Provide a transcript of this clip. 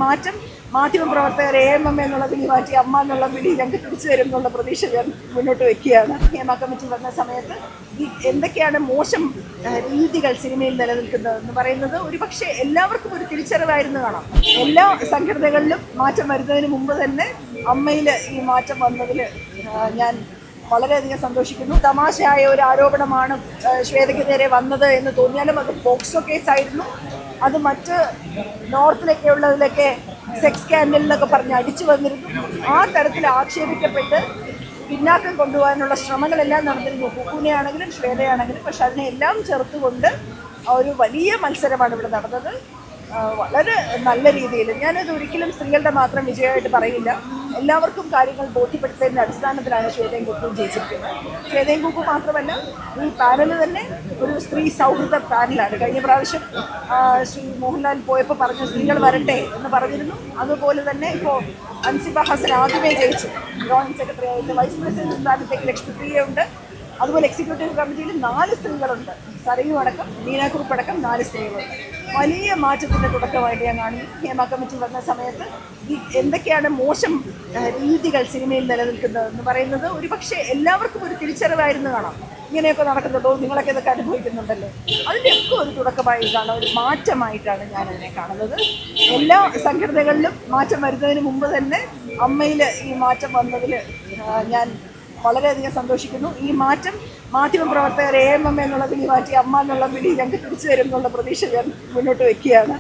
മാറ്റം മാധ്യമപ്രവർത്തകർ AMM എന്നുള്ള വിളി മാറ്റി അമ്മ എന്നുള്ള വിളി ഞങ്ങൾക്ക് തിരിച്ചു വരും എന്നുള്ള പ്രതീക്ഷ ഞാൻ മുന്നോട്ട് വയ്ക്കുകയാണ്. ഹേമ കമ്മിറ്റി വന്ന സമയത്ത് ഈ എന്തൊക്കെയാണ് മോശം രീതികൾ സിനിമയിൽ നിലനിൽക്കുന്നതെന്ന് പറയുന്നത് ഒരുപക്ഷെ എല്ലാവർക്കും ഒരു തിരിച്ചറിവായിരുന്നു കാണാം. എല്ലാ സംഘടനകളിലും മാറ്റം വരുന്നതിന് മുമ്പ് തന്നെ അമ്മയിൽ ഈ മാറ്റം വന്നതിൽ ഞാൻ വളരെയധികം സന്തോഷിക്കുന്നു. തമാശയായ ഒരു ആരോപണമാണ് ശ്വേതയ്ക്ക് നേരെ വന്നത് എന്ന് തോന്നിയാലും അത് പോക്സോ കേസായിരുന്നു. അത് മറ്റ് നോർത്തിലൊക്കെ ഉള്ളതിലൊക്കെ സെക്സ് സ്കാൻഡലിലൊക്കെ പറഞ്ഞ് അടിച്ചു വന്നിരുന്നു. ആ തരത്തിൽ ആക്ഷേപിക്കപ്പെട്ട് പിന്നാക്കം കൊണ്ടുപോകാനുള്ള ശ്രമങ്ങളെല്ലാം നടന്നിരുന്നു. കുക്കുനെയാണെങ്കിലും ശ്വേതയാണെങ്കിലും. പക്ഷെ അതിനെല്ലാം ചേർത്തുകൊണ്ട് ഒരു വലിയ മത്സരമാണ് ഇവിടെ നടന്നത്. വളരെ നല്ല രീതിയിൽ ഞാനത് ഒരിക്കലും സ്ത്രീകളുടെ മാത്രം വിജയമായിട്ട് പറയില്ല. എല്ലാവർക്കും കാര്യങ്ങൾ ബോധ്യപ്പെടുത്തുന്നതിൻ്റെ അടിസ്ഥാനത്തിലാണ് ശ്വേതയും കുക്കും ജയിച്ചിരിക്കുന്നത്. ശ്വേതയും കുക്കും മാത്രമല്ല, ഈ പാനൽ തന്നെ ഒരു സ്ത്രീ സൗഹൃദ പാനലാണ്. കഴിഞ്ഞ പ്രാവശ്യം ശ്രീ മോഹൻലാൽ പോയപ്പോൾ പറഞ്ഞു സ്ത്രീകൾ വരട്ടെ എന്ന് പറഞ്ഞിരുന്നു. അതുപോലെ തന്നെ ഇപ്പോൾ അൻസിബ ഹസൻ ആദ്യമേ ജയിച്ചു. ജോയിന്റ് സെക്രട്ടറി ആയിട്ട് വൈസ് പ്രസിഡന്റ് സ്ഥാനത്തേക്ക് ലക്ഷ്മിപ്രിയയുണ്ട്. അതുപോലെ എക്സിക്യൂട്ടീവ് കമ്മിറ്റിയിൽ 4 സ്ത്രീകളുണ്ട്. സരയു അടക്കം മീനാക്കുറുപ്പ് അടക്കം 4 സ്ത്രീകളുണ്ട്. വലിയ മാറ്റത്തിൻ്റെ തുടക്കമായിട്ട് ഞാൻ കാണുന്നു. ഹേമ കമ്മിറ്റി വന്ന സമയത്ത് ഈ എന്തൊക്കെയാണ് മോശം രീതികൾ സിനിമയിൽ നിലനിൽക്കുന്നതെന്ന് പറയുന്നത് ഒരുപക്ഷെ എല്ലാവർക്കും ഒരു തിരിച്ചറിവായിരുന്നു കാണാം. ഇങ്ങനെയൊക്കെ നടക്കുന്നുണ്ടോ, നിങ്ങളൊക്കെ ഇതൊക്കെ അനുഭവിക്കുന്നുണ്ടല്ലോ, അതിൻ്റെയൊക്കെ ഒരു തുടക്കമായിട്ടാണ്, ഒരു മാറ്റമായിട്ടാണ് ഞാനതിനെ കാണുന്നത്. എല്ലാ സംഘടനകളിലും മാറ്റം വരുന്നതിന് മുമ്പ് തന്നെ അമ്മയിൽ ഈ മാറ്റം വന്നതിൽ ഞാൻ വളരെയധികം സന്തോഷിക്കുന്നു. ഈ മാറ്റം മാധ്യമപ്രവർത്തകർ AMM എന്നുള്ള വിളി മാറ്റി അമ്മ എന്നുള്ള വിളി ഞങ്ങൾക്ക് തിരിച്ചു വരും എന്നുള്ള പ്രതീക്ഷ ഞാൻ മുന്നോട്ട് വയ്ക്കുകയാണ്.